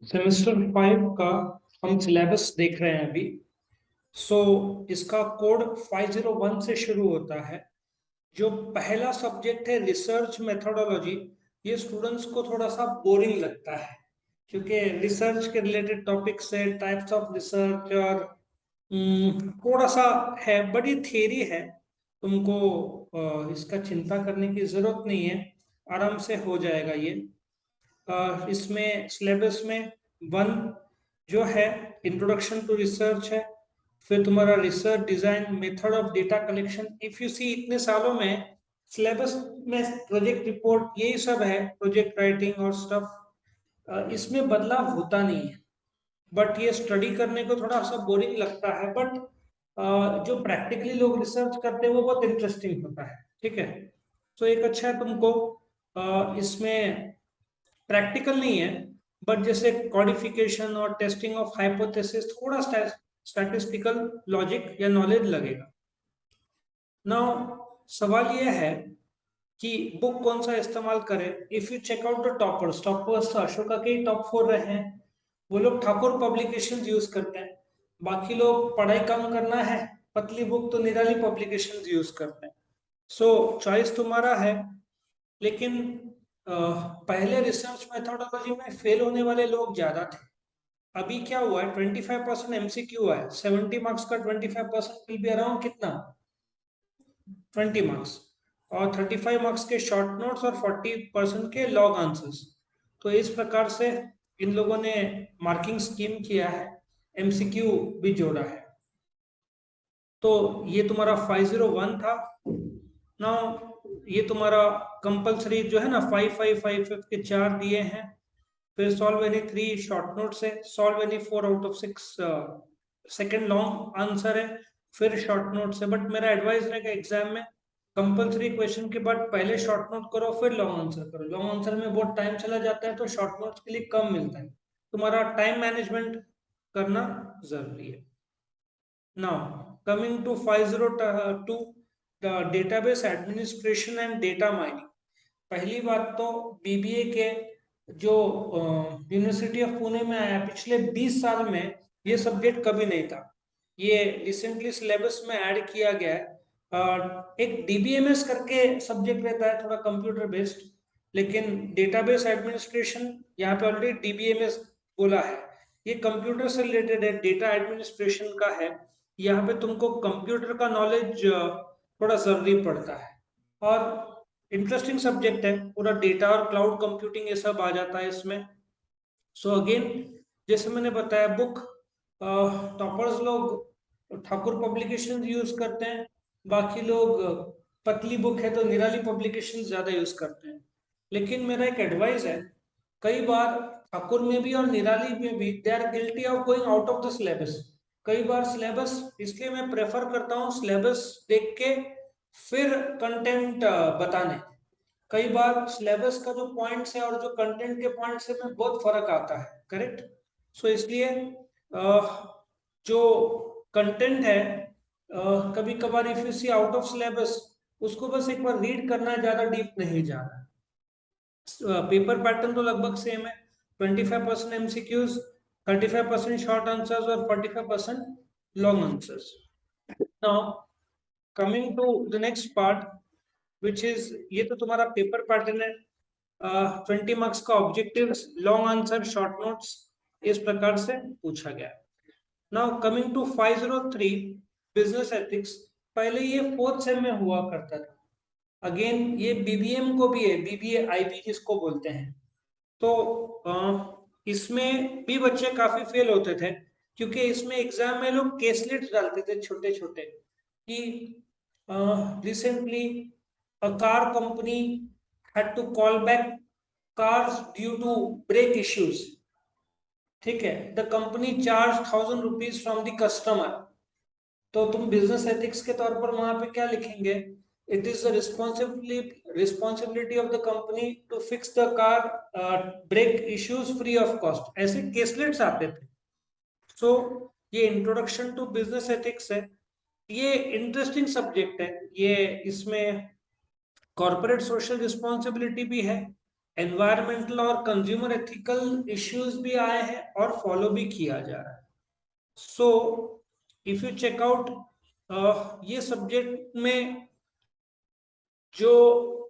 Semester 5 का हम syllabus देख रहे हैं अभी। इसका कोड 501 से शुरू होता है। जो पहला सब्जेक्ट है रिसर्च मेथोडोलॉजी, ये स्टूडेंट्स को थोड़ा सा बोरिंग लगता है क्योंकि रिसर्च के रिलेटेड टॉपिक से टाइप्स ऑफ रिसर्च और थोड़ा सा है, बड़ी थियरी है। तुमको इसका चिंता करने की जरूरत नहीं है, आराम से हो जाएगा ये। इसमें सिलेबस में वन जो है इंट्रोडक्शन टू रिसर्च है। फिर तुम्हारा research design, method of data collection. If you see इतने सालों में सिलेबस में प्रोजेक्ट रिपोर्ट यही सब है, प्रोजेक्ट राइटिंग और स्टफ। इसमें बदलाव होता नहीं है, बट ये स्टडी करने को थोड़ा सा बोरिंग लगता है। बट जो प्रैक्टिकली लोग रिसर्च करते हैं वो बहुत इंटरेस्टिंग होता है। ठीक है, तो एक अच्छा है तुमको इसमें प्रैक्टिकल नहीं है, बट जैसे कॉडिफिकेशन और टेस्टिंग ऑफ हाइपोथेसिस, थोड़ा स्टैटिस्टिकल लॉजिक या नॉलेज लगेगा। नाउ सवाल यह है कि बुक कौन सा इस्तेमाल करें। If you check out the toppers तो अशोका के ही टॉप 4 रहे हैं। वो लोग ठाकुर पब्लिकेशंस यूज करते हैं। बाकी लोग पढ़ाई कम करना है, पतली बुक तो निराली पब्लिकेशंस यूज करते हैं। सो चॉइस तुम्हारा है। लेकिन पहले रिसर्च मेथोडोलॉजी में फेल होने वाले लोग ज्यादा थे। अभी क्या हुआ है, 25% एमसीक्यू है, 70 मार्क्स का 25% विल बी अराउंड कितना, 20 मार्क्स। और 35 मार्क्स के शॉर्ट नोट्स और 40% के लॉग आंसर्स। तो इस प्रकार से इन लोगों ने मार्किंग स्कीम किया है, एमसीक्यू भी जोड़ा है। तो ये तुम्हारा 501 था। नाउ ये तुम्हारा कंपलसरी जो है ना, 5 5 5 5 के 4 दिए हैं। फिर सॉल्व एनी 3 शॉर्ट नोट है, solve any 4 out of 6 second long answer है, फिर शॉर्ट नोट से। बट मेरा एडवाइस रहेगा एग्जाम में कंपलसरी क्वेश्चन के बाद पहले शॉर्ट नोट करो फिर लॉन्ग आंसर करो। लॉन्ग आंसर में बहुत टाइम चला जाता है तो शॉर्ट नोट्स के लिए कम मिलता है। तुम्हारा टाइम मैनेजमेंट करना जरूरी है। Now, coming to 502, the database administration and data mining. पहली बात तो बीबीए के जो यूनिवर्सिटी ऑफ पुणे में आया, पिछले 20 साल में ये सब्जेक्ट कभी नहीं था। ये रिसेंटली सिलेबस में ऐड किया गया है। एक डीबीएमएस करके सब्जेक्ट रहता है, थोड़ा कंप्यूटर बेस्ड। लेकिन डेटाबेस एडमिनिस्ट्रेशन यहाँ पे ऑलरेडी डीबीएमएस बोला है, ये कंप्यूटर से रिलेटेड है, डेटा एडमिनिस्ट्रेशन का है। यहाँ पे तुमको कंप्यूटर का नॉलेज थोड़ा जरूरी पड़ता है। और इंटरेस्टिंग सब्जेक्ट है, पूरा डेटा और क्लाउड कंप्यूटिंग ये सब आ जाता है इसमें। सो अगेन जैसे मैंने बताया, बुक टॉपर्स लोग ठाकुर पब्लिकेशन यूज करते हैं, बाकी लोग पतली बुक है तो निराली पब्लिकेशन ज्यादा यूज करते हैं। लेकिन मेरा एक एडवाइस है, कई बार ठाकुर में भी और निराली में भी they are guilty of going out of the syllabus. कई बार सिलेबस, इसलिए मैं प्रेफर करता हूँ सिलेबस देख के फिर कंटेंट बताने। कई बार सिलेबस का जो पॉइंट्स है और जो कंटेंट के पॉइंट्स है में बहुत फर्क आता है, करेक्ट। सो इसलिए जो कंटेंट है, कभी कभार if you see out of syllabus, उसको बस एक बार रीड करना है, ज्यादा डीप नहीं जाना। पेपर पैटर्न तो लगभग सेम है, 25% एमसीक्यूज, 35% शॉर्ट आंसर्स और 45% long answers. Now coming to the next part, which is, ये तो तुम्हारा पेपर पैटर्न है। 20 मार्क्स का objective, long answer, short notes, इस प्रकार से पूछा गया। Now coming to 503, business ethics. पहले ये फोर्थ सेम में हुआ करता था। अगेन ये बीबीएम को भी है, बीबीए आईबी जिसको बोलते हैं। तो इसमें भी बच्चे काफी फेल होते थे, क्योंकि इसमें एग्जाम में लोग केसलेट्स डालते थे छोटे छोटे कि recently a car company had to call back cars due to brake issues। ठीक है, the company charge 1000 rupees from the customer. तो तुम बिजनेस एथिक्स के तौर पर वहां पे क्या लिखेंगे, it is the responsibility of the company to fix the car brake issues free of cost. ऐसे केसलेट्स आते थे। सो ये इंट्रोडक्शन टू बिजनेस एथिक्स है। ये इंटरेस्टिंग सब्जेक्ट है। ये इसमें कॉर्पोरेट सोशल रिस्पॉन्सिबिलिटी भी है, एनवायरमेंटल और कंज्यूमर एथिकल इश्यूज भी आए हैं और फॉलो भी किया जा रहा है। So if you check out ये सब्जेक्ट में जो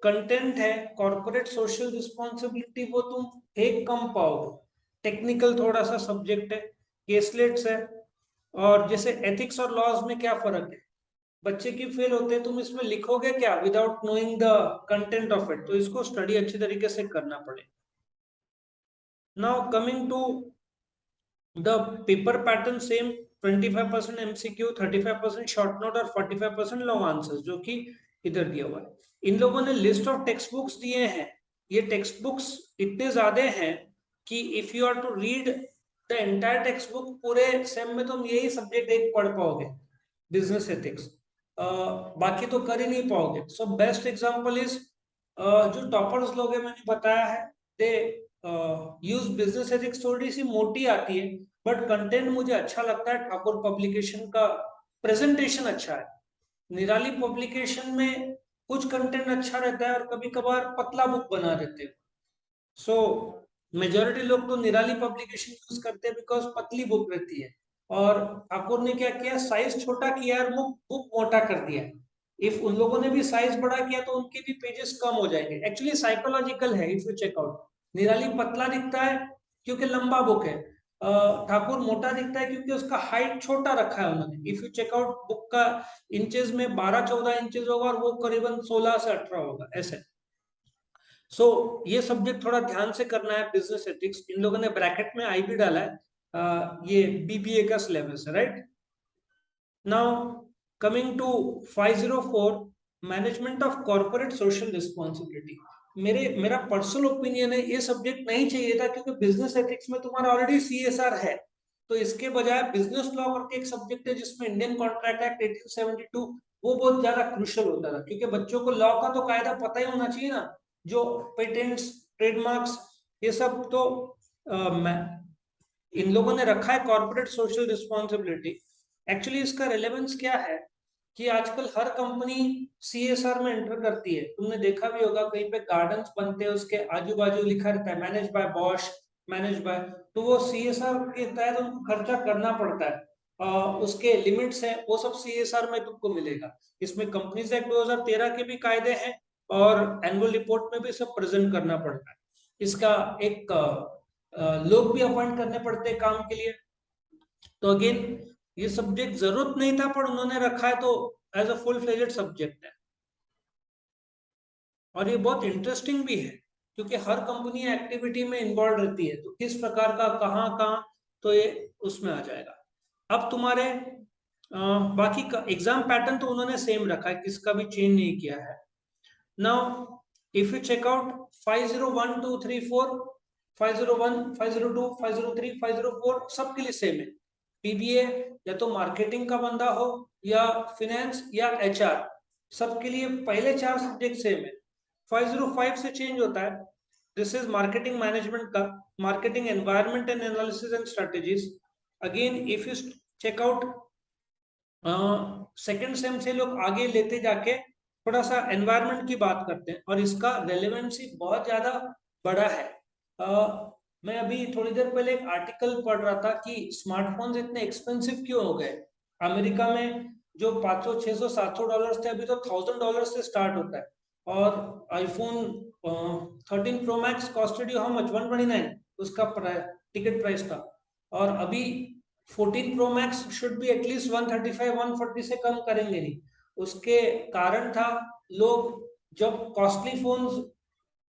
कंटेंट है कॉर्पोरेट सोशल रिस्पॉन्सिबिलिटी वो तुम एक कम पाओगे, टेक्निकल थोड़ा सा सब्जेक्ट है, केसलेट्स है। और जैसे एथिक्स और लॉज में क्या फर्क है, बच्चे की फेल होते हैं, तुम इसमें लिखोगे क्या without knowing the content of it, तो इसको स्टडी अच्छी तरीके से करना पड़ेगा। Now coming to the paper pattern sem, 25% MCQ, 35% short note और 45% लॉन्ग आंसर्स, जो कि इधर दिया हुआ है। इन लोगों ने लिस्ट ऑफ टेक्स्ट बुक्स दिए हैं। ये टेक्स्ट बुक्स इतने ज्यादा हैं कि if you are to read the entire text book, पूरे सेम में तुम यही सब्जेक्ट एक पढ़ पाओगे, बिजनेस एथिक्स। बाकी तो कर ही नहीं पाओगे। सो बेस्ट एग्जांपल इज जो टॉपर्स लोग हैं मैंने बताया है, दे यूज बिजनेस एथिक्स, थोड़ी सी मोटी आती है बट कंटेंट मुझे अच्छा लगता है। ठाकुर पब्लिकेशन का प्रेजेंटेशन अच्छा है। निराली पब्लिकेशन में कुछ कंटेंट अच्छा रहता है और कभी कभार पतला बुक बना देते हैं। सो मेजोरिटी लोग तो निराली पब्लिकेशन यूज करते हैं बिकॉज पतली बुक रहती है। और ठाकुर ने क्या किया, साइज छोटा किया और बुक मोटा कर दिया। इफ उन लोगों ने भी साइज बड़ा किया तो उनके भी पेजेस कम हो जाएंगे। एक्चुअली साइकोलॉजिकल है, इफ यू चेक आउट। निराली पतला दिखता है क्योंकि लंबा बुक है, ठाकुर मोटा दिखता है क्योंकि उसका हाइट छोटा रखा है उन्होंने। If you check out book का इंचेस में 12-14 इंचेस होगा और वो करीबन 16 से 18 होगा ऐसे। सो ये सब्जेक्ट थोड़ा ध्यान से करना है, बिजनेस एथिक्स। इन लोगों ने ब्रैकेट में आई भी डाला है, ये बीबीए का सिलेबस है, right. Now coming to 504, management of corporate social responsibility. मेरा पर्सनल ओपिनियन है ये सब्जेक्ट नहीं चाहिए था, क्योंकि बिजनेस एथिक्स में तुम्हारा ऑलरेडी सीएसआर है। तो इसके बजाय बिजनेस लॉ करके एक सब्जेक्ट है जिसमें इंडियन कॉन्ट्रैक्ट एक्ट 1872, वो बहुत ज्यादा क्रूशियल होता था, क्योंकि बच्चों को लॉ का तो कायदा पता ही होना चाहिए ना। जो पेटेंट्स, ट्रेडमार्क्स, ये सब तो इन लोगों ने रखा है कॉर्पोरेट सोशल रिस्पॉन्सिबिलिटी। एक्चुअली इसका रेलेवेंस क्या है कि आजकल हर कंपनी सीएसआर में एंटर करती है। तुमने देखा भी होगा कहीं पे गार्डन्स बनते हैं, उसके आजू बाजू लिखा रहता है manage by Bosch, manage by, तो वो सीएसआर के तहत उनको खर्चा करना पड़ता है। उसके लिमिट्स हैं, वो सब सीएसआर में तुमको मिलेगा। इसमें कंपनीज एक्ट 2013 के भी कायदे हैं और एनुअल रिपोर्ट में भी सब प्रेजेंट करना पड़ता है। इसका एक लोग भी अपॉइंट करने पड़ते हैं काम के लिए। तो अगेन ये सब्जेक्ट जरूरत नहीं था पर उन्होंने रखा है, तो as a full fledged subject है। और ये बहुत इंटरेस्टिंग भी है क्योंकि हर कंपनी एक्टिविटी में इन्वॉल्व रहती है, तो किस प्रकार का कहाँ कहाँ, तो ये उसमें आ जाएगा। अब तुम्हारे बाकी का एग्जाम पैटर्न तो उन्होंने सेम रखा है, किसका भी चेंज नहीं किया है। Now if you check out 501, 2, 3, 4, 501, 502, 503, 504 सबके लिए सेम है। पीबीए या तो मार्केटिंग का बंदा हो या फिनेंस या एचआर, सबके लिए पहले 4 सब्जेक्ट सेम है। 505 से चेंज होता है, दिस इज मार्केटिंग मैनेजमेंट का, marketing environment and analysis and strategies. Again if you check out second sem से लोग आगे लेते जाके थोड़ा सा एनवायरनमेंट की बात करते हैं और इसका रेलेवेंसी बहुत ज्यादा बड़ा है। मैं अभी थोड़ी देर पहले एक आर्टिकल पढ़ रहा था कि स्मार्टफोन्स इतने एक्सपेंसिव क्यों हो गए। अमेरिका में जो 500, 600, 700 डॉलर थे, अभी तो $1000 से स्टार्ट होता है। और iPhone 13 pro max costed you how much, 129 उसका टिकट प्राइस था। और अभी 14 pro max should be at least 135, 140 से कम करेंगे नहीं। उसके कारण था, लोग जब कॉस्टली फोन्स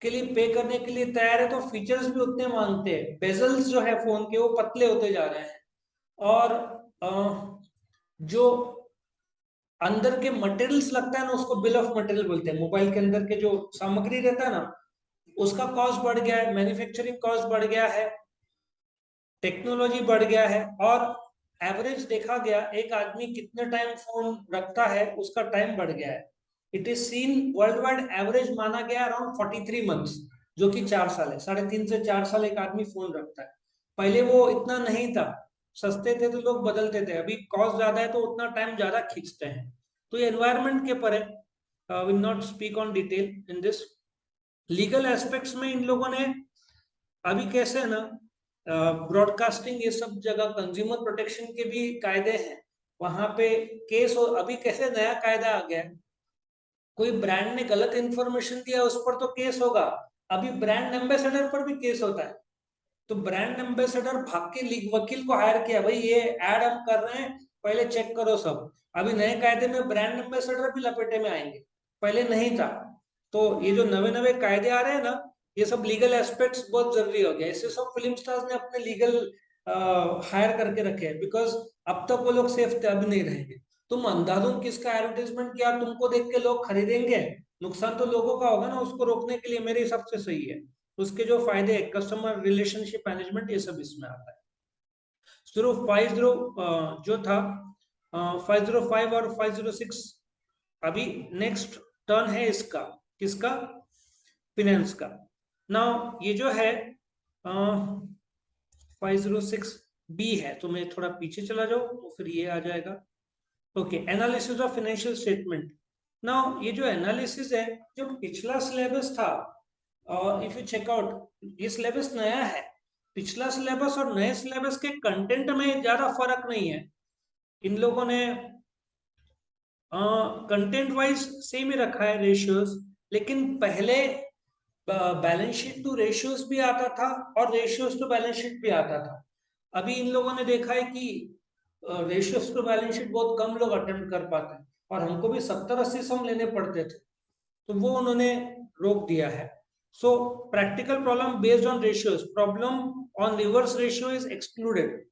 के लिए पे करने के लिए तैयार है तो फीचर्स भी उतने मांगते हैं। बेजल्स जो है फोन के वो पतले होते जा रहे हैं। और जो अंदर के मटेरियल्स लगता है ना, उसको बिल ऑफ मटेरियल बोलते हैं। मोबाइल के अंदर के जो सामग्री रहता है ना, उसका कॉस्ट बढ़ गया है, मैन्युफैक्चरिंग कॉस्ट बढ़ गया है, टेक्नोलॉजी बढ़ गया है। और एवरेज देखा गया, एक आदमी कितने टाइम फोन रखता है उसका टाइम बढ़ गया है। It is seen world wide average माना गया अराउंड 43 मंथ्स, जो कि 4 साल है। 3.5 से 4 साल एक आदमी फोन रखता है। पहले वो इतना नहीं था, सस्ते थे तो लोग बदलते थे, अभी कॉस्ट ज्यादा है तो उतना टाइम ज्यादा खींचते हैं। तो ये एनवायरमेंट के पर है, will not speak on detail in this. Legal aspects में इन लोगों ने अभी कैसे है ना, ब्रॉडकास्टिंग ये सब जगह कंज्यूमर प्रोटेक्शन के भी कायदे हैं, वहां पे केस हो। अभी कैसे नया कायदा आ गया है, कोई ब्रांड ने गलत इंफॉर्मेशन दिया उस पर तो केस होगा। अभी ब्रांड एम्बेसडर पर भी केस होता है। तो ब्रांड एम्बेसडर भाग के वकील को हायर किया, भाई ये एड हम कर रहे हैं, पहले चेक करो सब। अभी नए कायदे में ब्रांड एम्बेसडर भी लपेटे में आएंगे, पहले नहीं था। तो ये जो नवे नवे कायदे आ रहे हैं ना, ये सब लीगल एस्पेक्ट्स बहुत जरूरी हो गया। इससे सब फिल्म स्टार्स ने अपने लीगल हायर करके रखे हैं, बिकॉज अब तक वो लोग सेफ थे, अभी नहीं रहेंगे। तुम अंधाधुंध किसका एडवर्टाइजमेंट किया, तुमको देख के लोग खरीदेंगे, नुकसान तो लोगों का होगा ना। उसको रोकने के लिए मेरे हिसाब से सही है। उसके जो फायदे है, कस्टमर रिलेशनशिप मैनेजमेंट, ये सब इसमें आता है। 050 जो था 505 और 506, अभी नेक्स्ट टर्न है इसका, किसका, फिनेंस का। नाउ ये जो है 506 बी है, तो मैं थोड़ा पीछे चला जाऊं तो फिर ये आ जाएगा। Okay, analysis of financial statement. Now ये जो एनालिसिस है, जो पिछला सिलेबस था, इफ यू चेक आउट, ये सिलेबस नया है। पिछला सिलेबस और नए सिलेबस के कंटेंट में ज्यादा फर्क नहीं है। इन लोगों ने कंटेंट वाइज सेम ही रखा है रेशियोज, लेकिन पहले बैलेंस शीट टू रेशियोज भी आता था और रेशियोज टू बैलेंस शीट भी आता था। अभी इन लोगों ने देखा है कि रेशियोज टू बैलेंस शीट बहुत कम लोग अटेम्प्ट कर पाते हैं, और हमको भी 70-80 सम लेने पड़ते थे, तो वो उन्होंने रोक दिया है। सो practical problem based on ratios, problem on reverse ratio is excluded.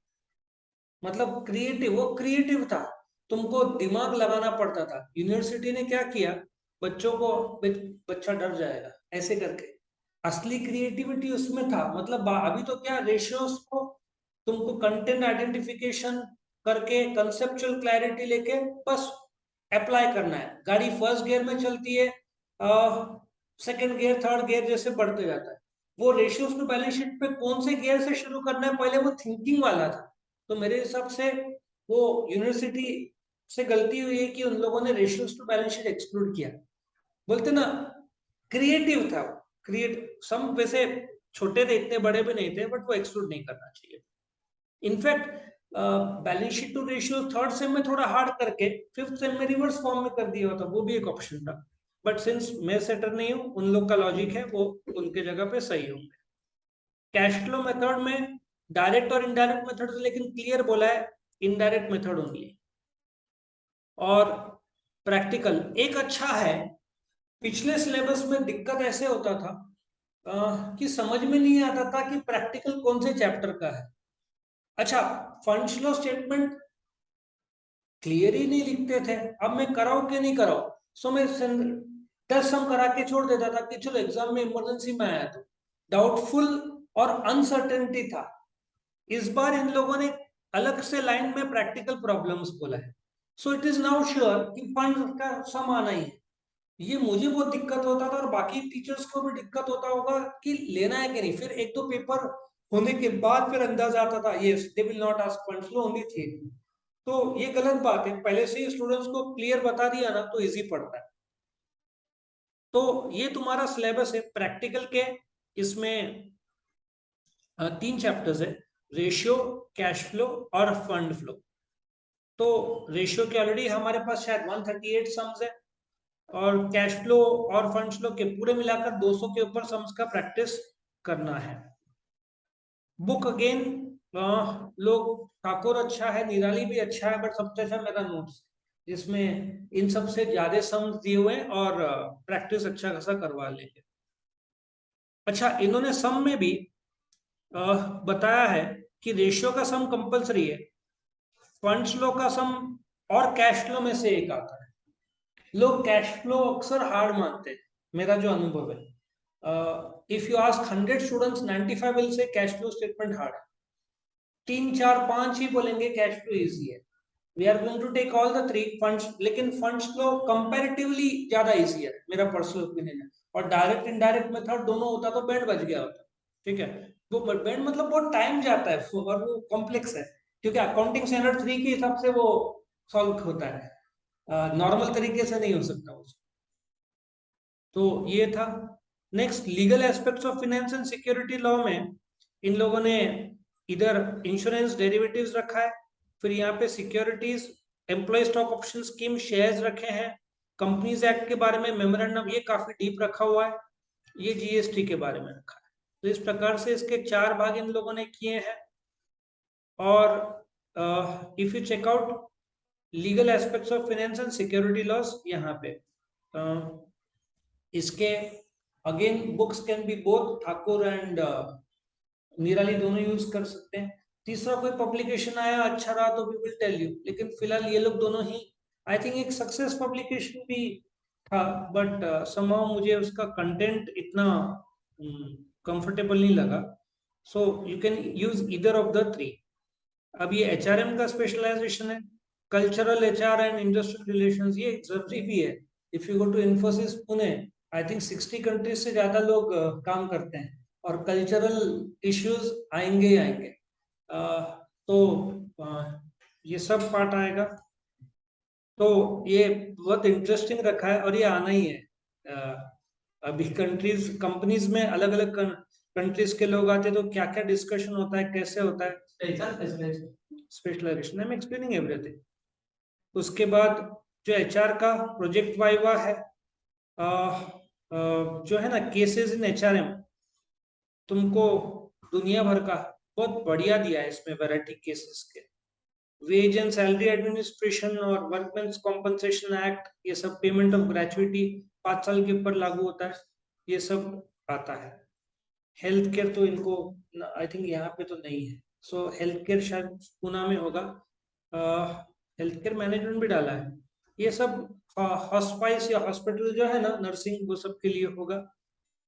मतलब क्रिएटिव, वो क्रिएटिव था, तुमको दिमाग लगाना पड़ता था। यूनिवर्सिटी ने क्या किया, बच्चों को बच्चा डर जाएगा ऐसे करके, असली क्रिएटिविटी उसमें था। मतलब अभी तो क्या, रेशियोज को तुमको कंटेंट आइडेंटिफिकेशन करके कंसेप्चुअल क्लैरिटी लेके बस अप्लाई करना है। गाड़ी फर्स्ट गियर में चलती है, सेकंड गियर थर्ड गियर जैसे बढ़ते जाता है। वो रेशियोज टू बैलेंस शीट पे कौन से गियर से शुरू करना है पहले, वो थिंकिंग वाला था। तो मेरे हिसाब से वो यूनिवर्सिटी से गलती हुई है कि उन लोगों ने ratios to balance sheet exclude किया। बोलते ना, क्रिएटिव था, क्रिएट सम वैसे छोटे थे, इतने बड़े भी नहीं थे, बट वो एक्सक्लूड नहीं करना चाहिए। In fact balance sheet to ratio third sem में थोड़ा हार्ड करके फिफ्थ सेम में रिवर्स फॉर्म में कर दिया होता, वो भी एक ऑप्शन था। बट सिंस मैं सेटर नहीं हूं, उन लोग का लॉजिक है वो उनके जगह पे सही होंगे। कैश फ्लो मेथड में डायरेक्ट और इनडायरेक्ट मेथड, लेकिन क्लियर बोला है इनडायरेक्ट मेथड ओनली। और प्रैक्टिकल एक अच्छा है। पिछले सिलेबस में दिक्कत ऐसे होता था कि समझ में नहीं आता था कि प्रैक्टिकल कौन से चैप्टर का है। अच्छा, फंड फ्लो स्टेटमेंट क्लियर ही नहीं लिखते थे, अब मैं कराऊं कि नहीं कराऊं। सो मैं 10 सम करा के छोड़ देता था कि चलो एग्जाम में इमरजेंसी में आया तो। डाउटफुल और अनसर्टेनिटी था। इस बार इन लोगों ने अलग से लाइन में प्रैक्टिकल प्रॉब्लम्स बोला है। So it is now sure कि फंड का सम आना ही है। ये मुझे बहुत दिक्कत होता था और बाकी टीचर्स को भी दिक्कत होता होगा कि लेना है कि नहीं। फिर एक दो पेपर होने के बाद फिर अंदाजा आता था, yes they will not ask fund flow only थी। तो ये गलत बात है, पहले से ही स्टूडेंट्स को क्लियर बता दिया ना तो इजी पड़ता है। तो ये तुम्हारा सिलेबस है प्रैक्टिकल के। इसमें 3 चैप्टर्स है, रेशियो, कैश फ्लो और फंड फ्लो। तो रेशियो के ऑलरेडी हमारे पास शायद 138 सम्स है, और कैश फ्लो और फंड फ्लो के पूरे मिलाकर 200 के ऊपर सम्स का प्रैक्टिस करना है। बुक अगेन, लोग, ठाकुर अच्छा है, निराली भी अच्छा है, बट सबसे अच्छा मेरा नोट्स, जिसमें इन सब से ज्यादा सम्स दिए हुए हैं और प्रैक्टिस अच्छा खासा करवा लेंगे। अच्छा, इन्होंने सम में भी बताया है कि रेशियो का सम कंपलसरी है, फंड फ्लो का सम और कैश फ्लो में से एक आता है। लोग कैश फ्लो अक्सर हार्ड मानते हैं, मेरा जो अनुभव है। If you ask 100 students, 95 will say cash flow statement hard है। 3 4 5 ही बोलेंगे कैश फ्लो इजी है। We are going to take all the 3 funds, लेकिन फंड्स फ्लो कंपैरेटिवली ज्यादा इजी है, मेरा पर्सनल ओपिनियन है। और डायरेक्ट इनडायरेक्ट मेथड दोनों होता तो बेड बच गया होता। ठीक है, वो बेड मतलब बहुत टाइम जाता है और वो कॉम्प्लेक्स है, क्योंकि अकाउंटिंग स्टैंडर्ड 3 के हिसाब से वो सॉल्व होता है, नॉर्मल तरीके से नहीं हो सकता उसको। तो ये था। Next, legal aspects of finance and security law में इन लोगों ने इधर इंश्योरेंस डेरिवेटिव्स रखा है, फिर यहाँ पे securities, employ stock option scheme, shares रखे हैं, कंपनीज एक्ट के बारे में मेमोरेंडम, ये काफी डीप रखा हुआ है, ये जीएसटी के बारे में रखा है। तो इस प्रकार से इसके 4 भाग इन लोगों ने किए हैं। और if you check out legal aspects of finance and security laws, यहाँ पे इसके again books can be both Thakur and Nirali, दोनों यूज कर सकते हैं। तीसरा कोई पब्लिकेशन आया अच्छा रहा तो वी विल टेल यू, लेकिन फिलहाल ये लोग दोनों ही, आई थिंक एक सक्सेस पब्लिकेशन भी था, बट समहाउ मुझे उसका कंटेंट इतना कंफर्टेबल नहीं लगा। So you can use either of the 3। अब ये एचआरएम का स्पेशलाइजेशन है, cultural HR and industrial relations, ये जरूरी भी है। If you go to Infosys Pune, I think 60 countries से ज्यादा लोग काम करते हैं, और कल्चरल इश्यूज आएंगे ही आएंगे। तो ये सब पार्ट आएगा, तो ये बहुत इंटरेस्टिंग रखा है और ये आना ही है। अभी कंट्रीज कंपनीज में अलग अलग कंट्रीज के लोग आते हैं, तो क्या क्या डिस्कशन होता है, कैसे होता है specialization, I am explaining everything. उसके बाद जो एचआर का प्रोजेक्ट वाइवा है, जो है ना केसेस इन एचआरएम, तुमको दुनिया भर का बहुत बढ़िया दिया है इसमें, वैरायटी केसेस के। वेज एंड सैलरी एडमिनिस्ट्रेशन और वर्कमेंस कॉम्पनसेशन एक्ट, ये सब, पेमेंट ऑफ ग्रेचुइटी 5 साल के ऊपर लागू होता है, ये सब आता है। हेल्थ केयर तो इनको आई थिंक यहाँ पे तो नहीं है, सो हेल्थ केयर शायद पुणे में होगा। हेल्थ केयर मैनेजमेंट भी डाला है, ये सब हॉस्पाइस या हॉस्पिटल जो है ना, नर्सिंग, वो सब के लिए होगा।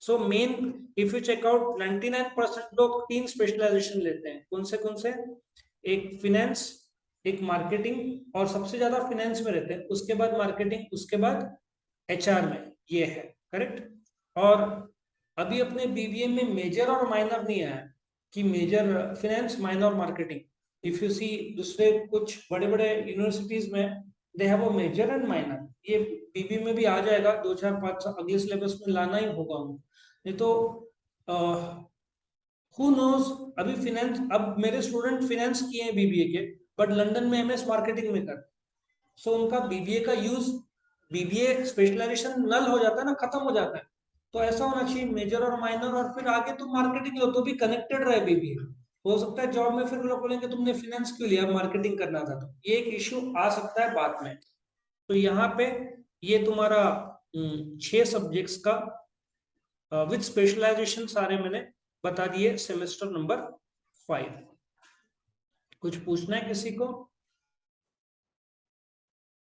सो मेन, इफ यू चेक आउट 99% लोग 3 स्पेशलाइजेशन लेते हैं। कौन से? एक फिनेंस, एक मार्केटिंग, और सबसे ज्यादा फिनेंस में रहते हैं, उसके बाद मार्केटिंग, उसके बाद एचआर में, ये है करेक्ट। और अभी अपने बीबीए में मेजर और माइनर नहीं आया कि major finance, minor marketing. If you see दूसरे कुछ बड़े बड़े यूनिवर्सिटीज में, they have a major and minor. ये बीबीए में भी आ जाएगा, 2 4 5 साल अगले सिलेबस में लाना ही होगा उनको, नहीं तो हु नोज। अभी फिनेंस, अब मेरे स्टूडेंट फिनेंस किए हैं बीबीए के, बट लंदन में एमएस मार्केटिंग में कर, सो उनका बीबीए का यूज, बीबीए स्पेशलाइजेशन नल हो जाता है ना, खत्म हो जाता है। तो ऐसा होना चाहिए मेजर और माइनर, और फिर आगे तुम मार्केटिंग लो तो भी कनेक्टेड रहे बीबीए। हो सकता है जॉब में फिर लोग बोलेंगे तुमने फिनेंस क्यों लिया, मार्केटिंग करना था, तो ये एक इश्यू आ सकता है बाद में। तो यहाँ पे ये तुम्हारा 6 सब्जेक्ट्स का विद स्पेशलाइजेशन सारे मैंने बता दिए सेमेस्टर नंबर 5। कुछ पूछना है किसी को?